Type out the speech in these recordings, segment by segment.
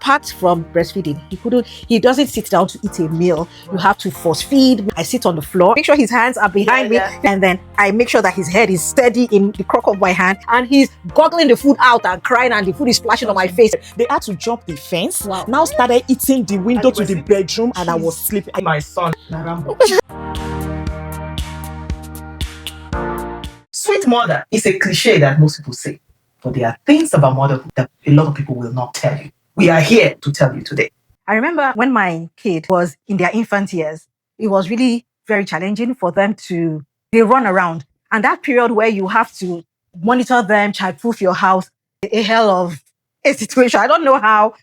apart from breastfeeding, he doesn't sit down to eat a meal. You have to force feed. I sit on the floor, make sure his hands are behind me, and then I make sure that his head is steady in the crook of my hand, and he's goggling the food out and crying, and the food is splashing on my face. They had to jump the fence. Wow. Now started eating the window to the bedroom, and I was sleeping. My son. Sweet mother is a cliche that most people say, but there are things about motherhood that a lot of people will not tell you. We are here to tell you today. I remember when my kid was in their infant years, it was really very challenging for them they run around. And that period where you have to monitor them, childproof your house, a hell of a situation. I don't know how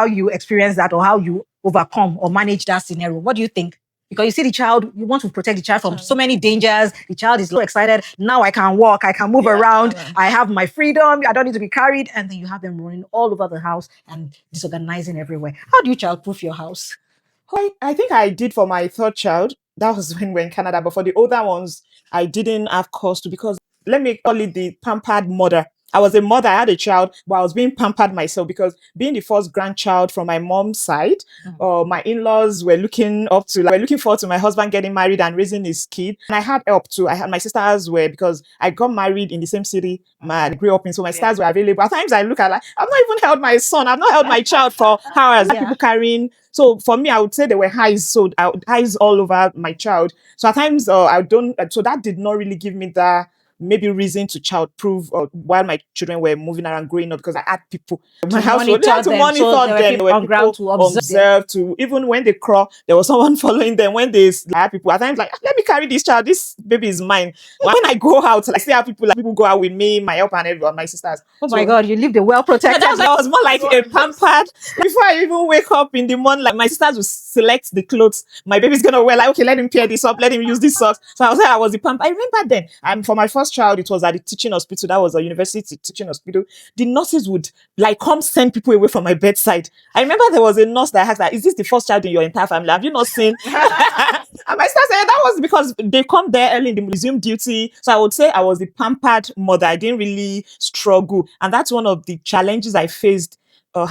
you experience that or how you overcome or manage that scenario. What do you think? Because you see the child, you want to protect the child from so many dangers. The child is so excited. Now I can walk, I can move around. I have my freedom. I don't need to be carried. And then you have them running all over the house and disorganizing everywhere. How do you childproof your house? I think I did for my third child. That was when we were in Canada. But for the older ones, I didn't have cause to, because let me call it the pampered mother. I was a mother, I had a child, but I was being pampered myself, because being the first grandchild from my mom's side, my in-laws were looking forward to my husband getting married and raising his kid. And I had help too. My sisters were, because I got married in the same city I grew up in, so my sisters were available. At times I look at, like, I've not even held my son, I've not held my child for hours. People carrying. So for me, I would say there were highs. So highs all over my child. So at times so that did not really give me that maybe reason to childproof while my children were moving around growing up, because I had people in my household. They had to monitor them. There were on ground to observe. Even when they crawl, there was someone following them. When they had people at times, like, let me carry this child, this baby is mine. When I go out, like, see how people go out with me, my help, and everyone, my sisters. My God, you lived a well-protected. I was more like a pampered. Before I even wake up in the morning, like, my sisters would select the clothes my baby's gonna wear. Like, okay, let him pair this up, let him use this socks. So I was the pamper. I remember then, for my first child, it was at the teaching hospital. That was a university teaching hospital. The nurses would, like, come send people away from my bedside. I remember there was a nurse that asked, like, is this the first child in your entire family? Have you not seen? And my sister said that was because they come there early in the resume duty. So I would say I was the pampered mother. I didn't really struggle. And that's one of the challenges I faced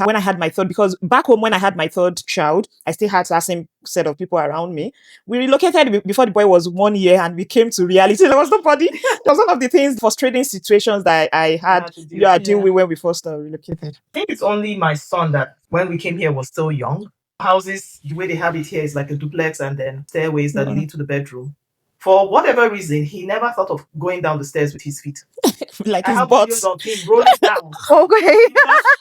when I had my third, because back home when I had my third child, I still had that same set of people around me. We relocated before the boy was 1 year, and we came to reality. There was nobody. That was one of the things, frustrating situations that I had to deal with when we first relocated. I think it's only my son that when we came here was still young. Houses, the way they have it here is like a duplex, and then stairways that lead to the bedroom. For whatever reason, he never thought of going down the stairs with his feet. Like his butt. Of him rolling down. Okay.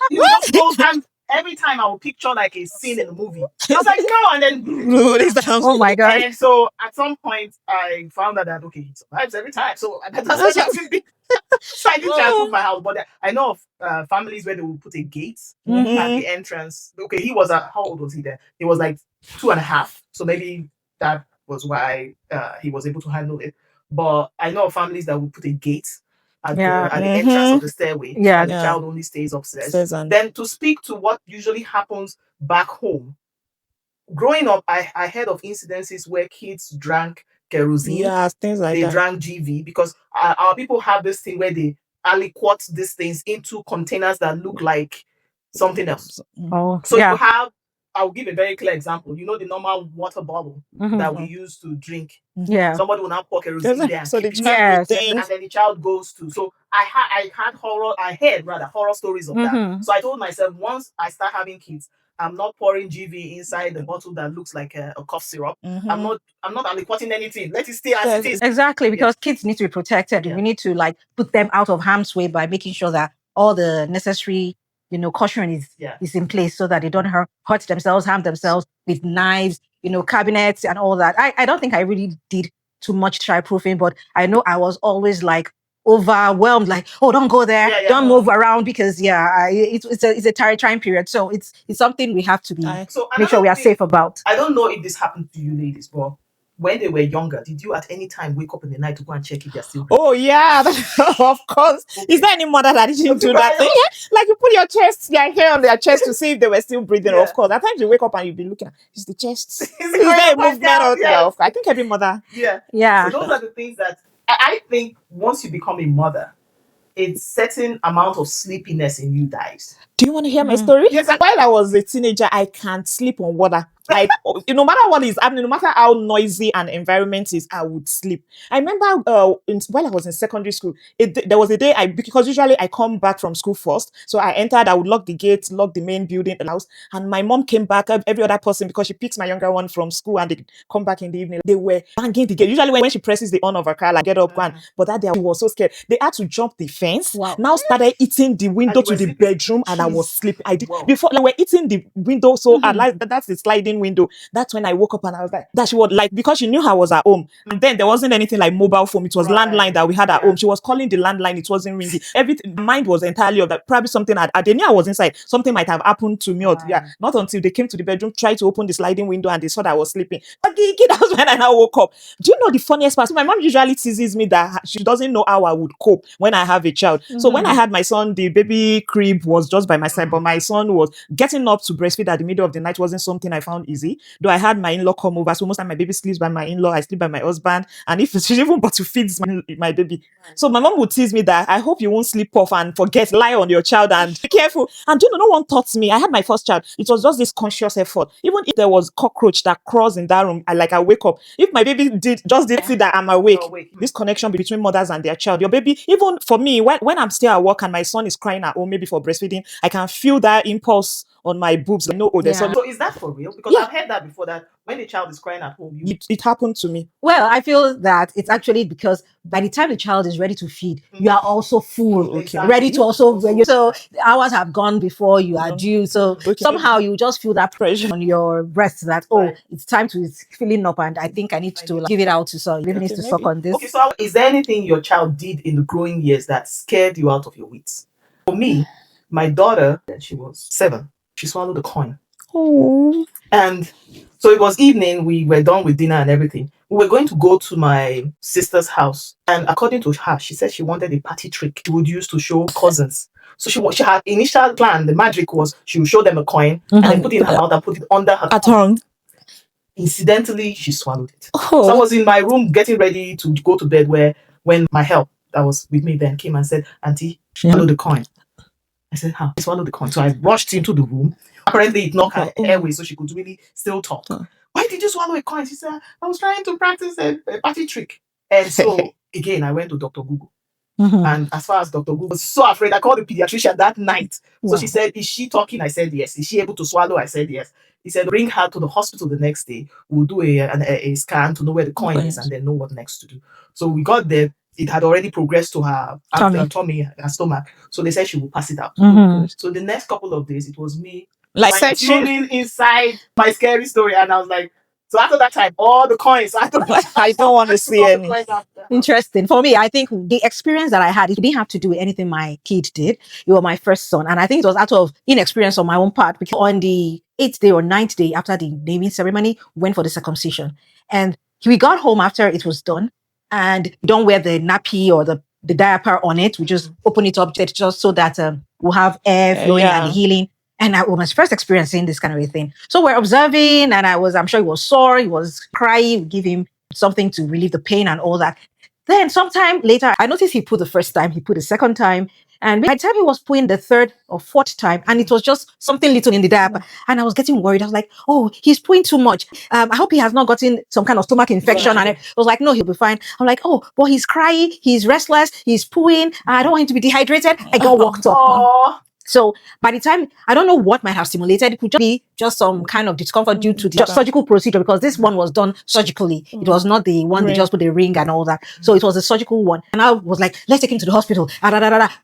He just goes down. Every time I would picture like a scene in a movie. I was like, no, and then oh my God. And so at some point I found out that, okay, he survives every time. So that's so I didn't childproof my house, but I know of families where they will put a gate at the entrance. Okay, he was how old was he then? He was like 2.5. So maybe that was why he was able to handle it. But I know of families that will put a gate at the entrance of the stairway. And the child only stays upstairs. Then to speak to what usually happens back home, growing up, I heard of incidences where kids drank kerosene. Things like they that. They drank GV, because our people have this thing where they aliquot these things into containers that look like something else. So you have, I'll give a very clear example. You know the normal water bottle that we use to drink. Yeah. Somebody will now pour kerosene there. So the child and then the child goes to. So I heard horror stories of that. So I told myself, once I start having kids, I'm not pouring GV inside the bottle that looks like a cough syrup. I'm not aliquoting anything. Let it stay as it is. Exactly, because kids need to be protected. We need to, like, put them out of harm's way by making sure that all the necessary caution is in place, so that they don't hurt themselves, harm themselves with knives, cabinets and all that. I don't think I really did too much childproofing, but I know I was always like overwhelmed, like, oh, don't go there, don't move around, because it's a trying period. So it's something we have to make sure we are safe about. I don't know if this happened to you ladies, but when they were younger, did you at any time wake up in the night to go and check if they're still breathing? Oh yeah, of course. Is there any mother that didn't do that thing? Like, you put your hair on their chest to see if they were still breathing. Of course, at times you wake up and you'll be looking at, is the chest? Is there a movement out there? I think every mother. Yeah. So those are the things that I think once you become a mother, a certain amount of sleepiness in you dies. Do you want to hear my Mhm. story? Yes. While I was a teenager, I can't sleep on water. Like, no matter what is happening, no matter how noisy an environment is, I would sleep. I remember while I was in secondary school, there was a day because usually I come back from school first. So I entered, I would lock the gates, lock the main building, the house. And my mom came back, every other person, because she picks my younger one from school and they come back in the evening. They were banging the gate. Usually when she presses the on of her car, like, get up, go on. But that day I was so scared. They had to jump the fence. Wow. Now started eating the window you to were the sleeping? bedroom, and I was Jeez. sleeping. I did Wow. before, like, we're eating the window, so Mhm. like that's the sliding window. That's when I woke up and I was like, that she was like, because she knew I was at home, and then there wasn't anything like mobile phone. It was landline that we had at home. She was calling the landline. It wasn't ringing. Everything, mind was entirely of that. Probably something they knew I was inside. Something might have happened to me. Or, yeah, not until they came to the bedroom, tried to open the sliding window, and they saw that I was sleeping. But that was when I now woke up. Do you know the funniest part? So my mom usually teases me that she doesn't know how I would cope when I have a child. So when I had my son, the baby crib was just by my side, but my son was getting up to breastfeed at the middle of the night wasn't something I found easy. Though I had my in-law come over, so most of my baby sleeps by my in-law, I sleep by my husband, and if she's even but to feed my baby. So my mom would tease me that I hope you won't sleep off and forget, lie on your child and be careful. And you know, no one taught me. I had my first child. It was just this conscious effort. Even if there was cockroach that crawls in that room, I wake up. If my baby did see that I'm awake, this connection between mothers and their child. Your baby, even for me, when I'm still at work and my son is crying at home, maybe for breastfeeding, I can feel that impulse on my boobs. Like, no, there's something. So is that for real? Because I've heard that before, that when the child is crying at home, It happened to me. Well, I feel that it's actually because by the time the child is ready to feed, you are also full, ready to also. So the hours have gone before you are due. So somehow you just feel that pressure on your breast that it's time to, it's filling up, and I think I need to give it out to some. Baby needs to suck on this. Okay, so is there anything your child did in the growing years that scared you out of your wits? For me, my daughter, she was 7. She swallowed a coin. Oh. And so it was evening, we were done with dinner and everything. We were going to go to my sister's house. And according to her, she said she wanted a party trick she would use to show cousins. So she had initial plan. The magic was she would show them a coin and then put it in her mouth and put it under her tongue. Incidentally, she swallowed it. So I was in my room getting ready to go to bed when my help that was with me then came and said, Auntie, she swallowed the coin. I said, how? She swallowed the coin. So I rushed into the room. Apparently, it knocked her airway, so she could really still talk. Why did you swallow a coin? She said, I was trying to practice a party trick. And so, again, I went to Dr. Google. And as far as Dr. Google was so afraid, I called the pediatrician that night. So she said, is she talking? I said, yes. Is she able to swallow? I said, yes. He said, bring her to the hospital the next day. We'll do a scan to know where the coin is and then know what next to do. So we got there. It had already progressed to her tummy, her stomach. So they said she will pass it out. So the next couple of days, it was me tuning inside my scary story. And I was like, so after that time, all the coins. I don't want to see any. Interesting. For me, I think the experience that I had, it didn't have to do with anything my kid did. You were my first son. And I think it was out of inexperience on my own part, because on the 8th day or 9th day after the naming ceremony, we went for the circumcision. And we got home after it was done. And we don't wear the nappy or the diaper on it. We just open it up just so that we'll have air flowing and healing. And I was my first experience seeing this kind of a thing. So we're observing, and I'm sure he was sore, he was crying, we give him something to relieve the pain and all that. Then sometime later, I noticed he put the first time, he put the second time. And by the time he was putting the third or fourth time, and it was just something little in the diaper. And I was getting worried. I was like, oh, he's putting too much. I hope he has not gotten some kind of stomach infection. And I was like, no, he'll be fine. I'm like, oh, but he's crying, he's restless, he's pooing. I don't want him to be dehydrated. I got walked up. So by the time, I don't know what might have stimulated, it could just be just some kind of discomfort due to the surgical procedure, because this one was done surgically. It was not the one they just put the ring and all that. So it was a surgical one. And I was like, let's take him to the hospital.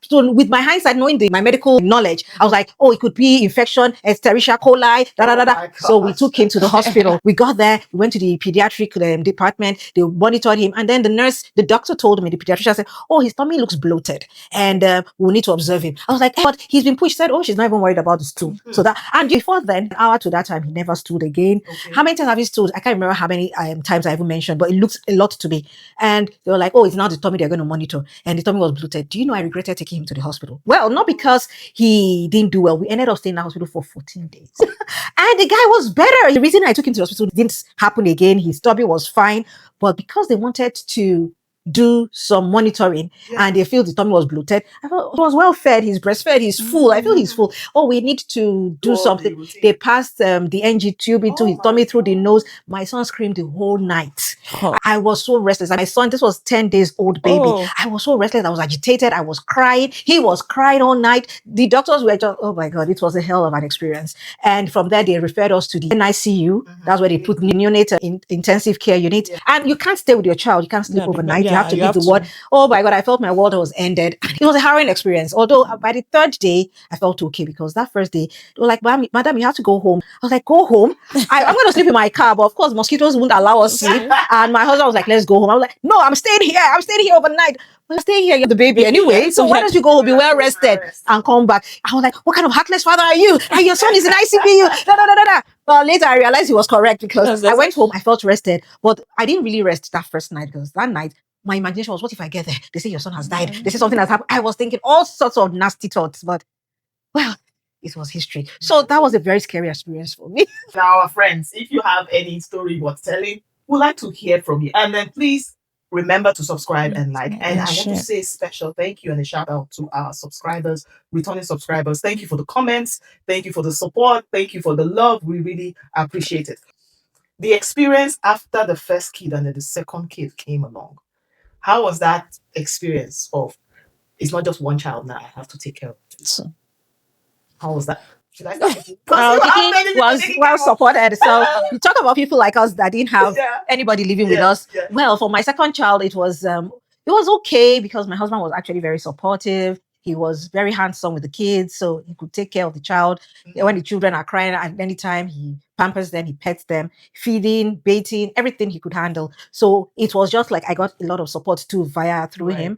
So with my hindsight, knowing my medical knowledge, I was like, oh, it could be infection, Escherichia coli, So we took him to the hospital. We got there, we went to the pediatric department, they monitored him. And then the doctor told me, the pediatrician said, oh, his tummy looks bloated and we'll need to observe him. I was like, hey, but he's been pushed. Said, oh, she's not even worried about the stool. So that, and before then, an hour to that time, he never stooled again. How many times have he stooled? I can't remember how many times I even mentioned, but it looks a lot to me. And they were like, oh, it's not the tummy they're going to monitor. And the tummy was bloated. Do you know I regretted taking him to the hospital? Well, not because he didn't do well. We ended up staying in the hospital for 14 days. And the guy was better. The reason I took him to the hospital didn't happen again. His tummy was fine. But because they wanted to do some monitoring, and they feel the tummy was bloated. I felt he was well fed, he's breastfed, he's full. I feel he's full. Oh, we need to do something. They passed the NG tube into his tummy through the nose. My son screamed the whole night. I was so restless. My son, this was 10 days old baby. I was so restless. I was agitated. I was crying. He was crying all night. The doctors were just, oh my God, it was a hell of an experience. And from there, they referred us to the NICU. That's where they put neonatal intensive care unit. And you can't stay with your child. You can't sleep overnight. You have to leave the ward. Oh my God, I felt my world was ended. It was a harrowing experience. Although by the third day, I felt okay, because that first day, they were like, Madam, you have to go home. I was like, go home? I'm going to sleep in my car, but of course, mosquitoes wouldn't allow us sleep. And my husband was like, let's go home. I was like, no, I'm staying here. I'm staying here overnight. Well, stay here, you're the baby anyway. So why don't you go home, be well rested, and come back? I was like, what kind of heartless father are you? And your son is in ICU. Da, da, da, da, da. Well, later I realized he was correct, because I went home, I felt rested, but I didn't really rest that first night, because that night, my imagination was, what if I get there? They say your son has died. They say something has happened. I was thinking all sorts of nasty thoughts, but well, it was history. So that was a very scary experience for me. Now, our friends, if you have any story worth telling, we'd like to hear from you. And then please remember to subscribe and like. And I want to say a special thank you and a shout out to our subscribers, returning subscribers. Thank you for the comments. Thank you for the support. Thank you for the love. We really appreciate it. The experience after the first kid and then the second kid came along. How was that experience of, it's not just one child now, I have to take care of it. How was that? Should I start with you? Was well supported. So you talk about people like us that didn't have anybody living with us. Well, for my second child, it was okay, because my husband was actually very supportive. He was very hands-on with the kids, so he could take care of the child. When the children are crying at any time, he pampers them, he pets them, feeding, bathing, everything he could handle. So it was just like I got a lot of support too through him.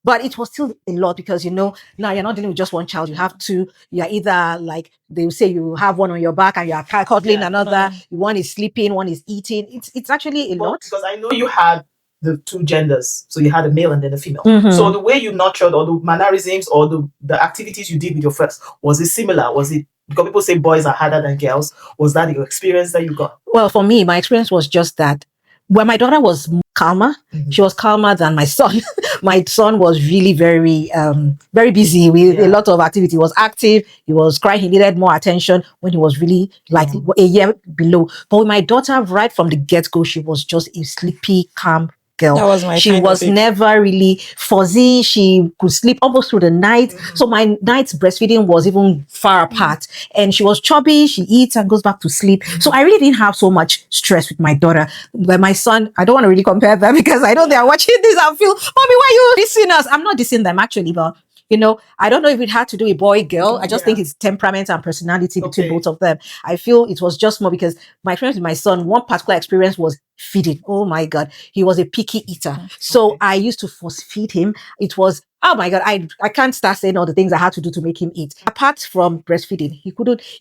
But it was still a lot, because, now you're not dealing with just one child. You have two. You're either like, they will say you have one on your back and you're cuddling another. One is sleeping, one is eating. It's actually a lot. Because I know you had the two genders. So you had a male and then a female. So the way you nurtured, or the mannerisms, or the activities you did with your first, was it similar? Was it, because people say boys are harder than girls, was that your experience that you got? Well, for me, my experience was just that when my daughter was calmer, she was calmer than my son. My son was really very, very busy with a lot of activity. He was active. He was crying. He needed more attention when he was really like a year below. But with my daughter, right from the get-go, she was just a sleepy, calm girl. That was my She was never really fuzzy. She could sleep almost through the night. So my night's breastfeeding was even far apart. And she was chubby. She eats and goes back to sleep. So I really didn't have so much stress with my daughter. But my son, I don't want to really compare them, because I know they're watching this and feel, Mommy, why are you dissing us? I'm not dissing them actually, but I don't know if it had to do with boy, girl. I just think it's temperament and personality between both of them. I feel it was just more because my experience with my son, one particular experience was feeding. Oh my God. He was a picky eater. So I used to force feed him. It was, oh my God, I can't start saying all the things I had to do to make him eat. Apart from breastfeeding,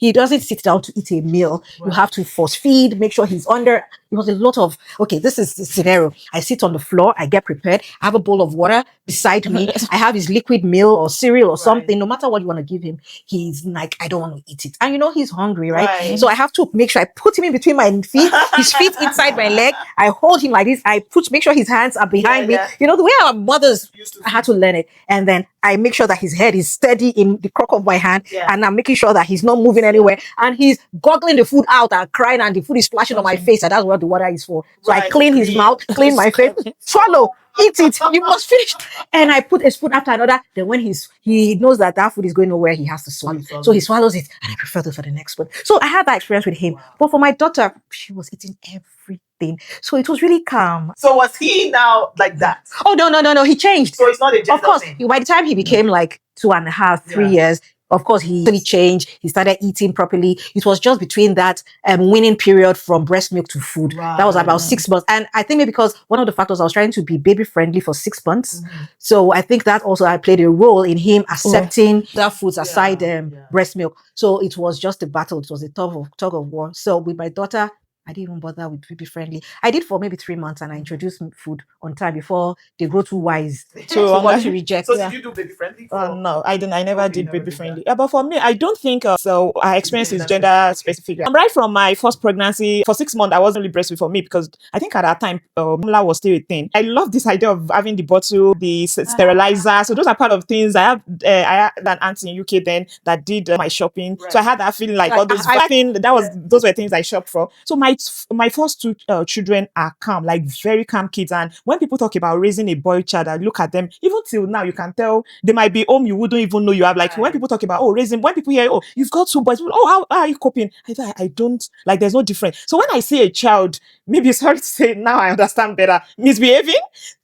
he doesn't sit down to eat a meal. You have to force feed, make sure he's under. It was a lot of, okay, this is the scenario. I sit on the floor, I get prepared, I have a bowl of water beside me. I have his liquid meal or cereal or something. No matter what you want to give him, he's like, I don't want to eat it. And he's hungry, right? So I have to make sure I put him in between my feet, his feet inside my leg. I hold him like this. I make sure his hands are behind me. The way our mothers, I had to learn it. And then I make sure that his head is steady in the crook of my hand. And I'm making sure that he's not moving anywhere. And he's goggling the food out and crying, and the food is splashing on my face. And that's what the water is for. So I clean his mouth, clean my face, swallow, eat it. You must finish. And I put a spoon after another. Then when he knows that food is going nowhere, he has to swallow. So he swallows it. And I prefer to for the next one. So I had that experience with him. But for my daughter, she was eating everything. So it was really calm. So was he now like that? Oh, no. He changed. So it's not a gender Of course, thing. by the time he became like 2.5, 3 years, of course, he really changed. He started eating properly. It was just between that weaning period from breast milk to food. That was about 6 months. And I think maybe because one of the factors, I was trying to be baby friendly for 6 months. So I think that also I played a role in him accepting that foods aside breast milk. So it was just a battle. It was a tug of war. So with my daughter, I didn't even bother with baby friendly. I did for maybe 3 months, and I introduced food on time before they grow too wise So to what to reject. So did you do baby friendly? No, I didn't. I never Okay, did never baby did friendly. But for me, I don't think so. Our experience is gender gender specific. specific. Right from my first pregnancy, for 6 months, I wasn't really breastfeed for me because I think at that time, formula was still a thing. I love this idea of having the bottle, the sterilizer. So those are part of things. I had an auntie in UK then that did my shopping. So I had that feeling like all those. I think those were things I shopped for. So my first two children are calm, like very calm kids. And when people talk about raising a boy child, I look at them. Even till now, you can tell they might be home. You wouldn't even know you have. Like when people talk about raising, when people hear you've got two boys, how are you coping? I don't like. There's no difference. So when I see a child, maybe sorry to say now I understand better, misbehaving,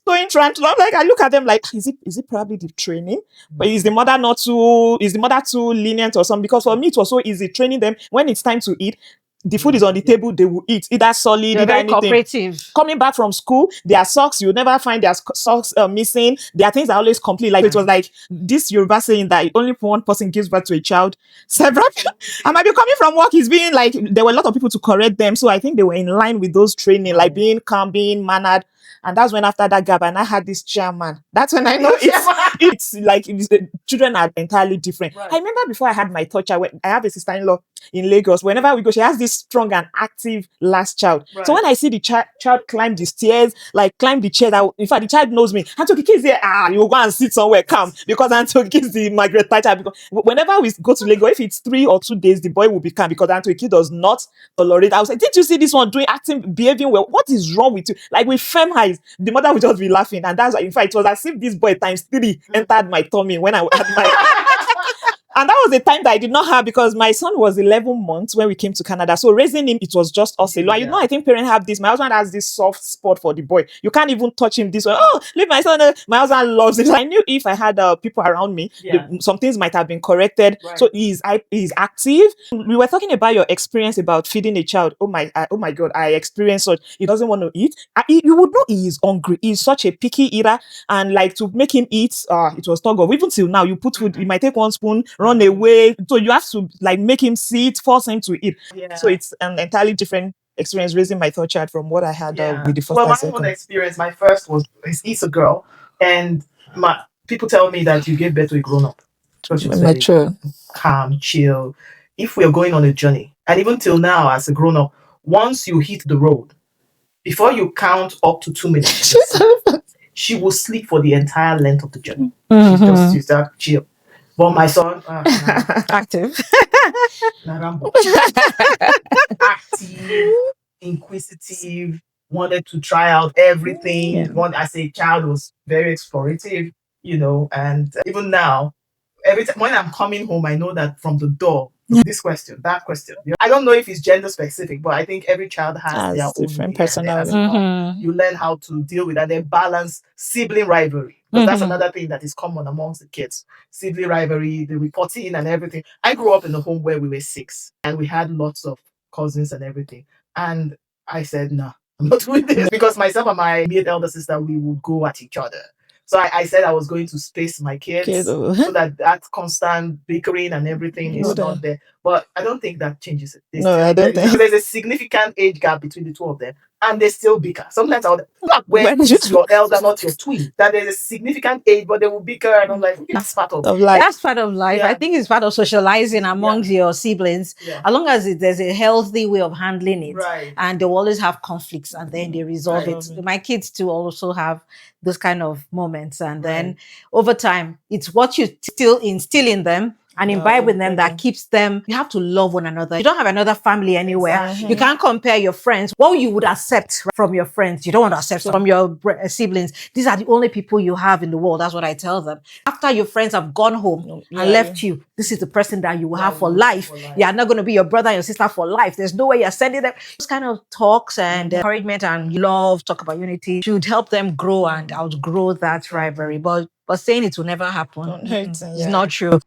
throwing tantrums, like I look at them like, is it probably the training? But is the mother too lenient or something? Because for me it was so easy training them. When it's time to eat, the food is on the table, they will eat either solid, They're either very anything. cooperative. Coming back from school, their socks, you'll never find their socks missing. There are things that are always complete. Like it was like this Yoruba saying that only one person gives birth to a child. Several I might be coming from work, is being like, there were a lot of people to correct them. So I think they were in line with those training, like being calm, being mannered. And that's when after that gap, and I had this chairman. That's when I know it's like the children are entirely different. I remember before I had my third child, I have a sister-in-law in Lagos. Whenever we go, she has this strong and active last child. So when I see the child climb the stairs, like climb the chair, in fact, the child knows me. Auntie Okike is here. You go and sit somewhere calm, because Auntie Okike is the Margaret Thatcher. Because whenever we go to Lagos, if it's 3 or 2 days, the boy will be calm because Auntie Okike does not tolerate. I was like, did you see this one behaving well? What is wrong with you? Like with firm eyes, the mother would just be laughing. And that's why, in fact, it was as if this boy times 3 entered my tummy when I had my and that was the time that I did not have, because my son was 11 months when we came to Canada. So raising him, it was just us alone. You know, I think parents have this. My husband has this soft spot for the boy. You can't even touch him this way. Oh, leave my son. My husband loves it. I knew if I had people around me, some things might have been corrected. So he's active. We were talking about your experience about feeding a child. Oh my God, I experienced such. He doesn't want to eat. You would know he is hungry. He's such a picky eater, and like to make him eat, it was tug of. Even till now, you put food, he might take 1 spoon, run away. So you have to like make him sit, force him to eat. So it's an entirely different experience raising my third child from what I had with the first Well, and my second. own experience, my first is a girl, and people tell me that you gave birth to a grown up. Mature, calm, chill. If we're going on a journey, and even till now as a grown up, once you hit the road, before you count up to 2 minutes, she will sleep for the entire length of the journey. She's that chill. But my son, Active. active, inquisitive, wanted to try out everything. As a child, was very explorative, and even now, every time when I'm coming home, I know that from the door, this question, that question. I don't know if it's gender specific, but I think every child has their own different personality. You learn how to deal with that. They balance sibling rivalry. Because that's another thing that is common amongst the kids. Sibling rivalry, the reporting and everything. I grew up in a home where we were 6 and we had lots of cousins and everything. And I said, nah, I'm not doing this. Because myself and my immediate elder sister, we would go at each other. So I said I was going to space my kids so that constant bickering and everything is not there. But I don't think that changes it. I don't think. There's a significant age gap between the two of them, and they still bicker. Sometimes I'll when it's your elder, not your twin, that there's a significant age, but they will bicker, and I'm like, that's part of life. That's part of life. I think it's part of socializing amongst your siblings. As long as there's a healthy way of handling it, and they will always have conflicts, and then they resolve it. My kids too also have those kind of moments, and then over time, it's what you still instill in them and imbibe with them that keeps them. You have to love one another. You don't have another family anywhere. You can't compare your friends. What you would accept from your friends, you don't want to accept from your siblings. These are the only people you have in the world. That's what I tell them. After your friends have gone home and left you, this is the person that you will have for life. You are not going to be your brother and your sister for life. There's no way you're sending them. Those kind of talks and encouragement and love, talk about unity, should help them grow and outgrow that rivalry. But saying it will never happen, it's not true.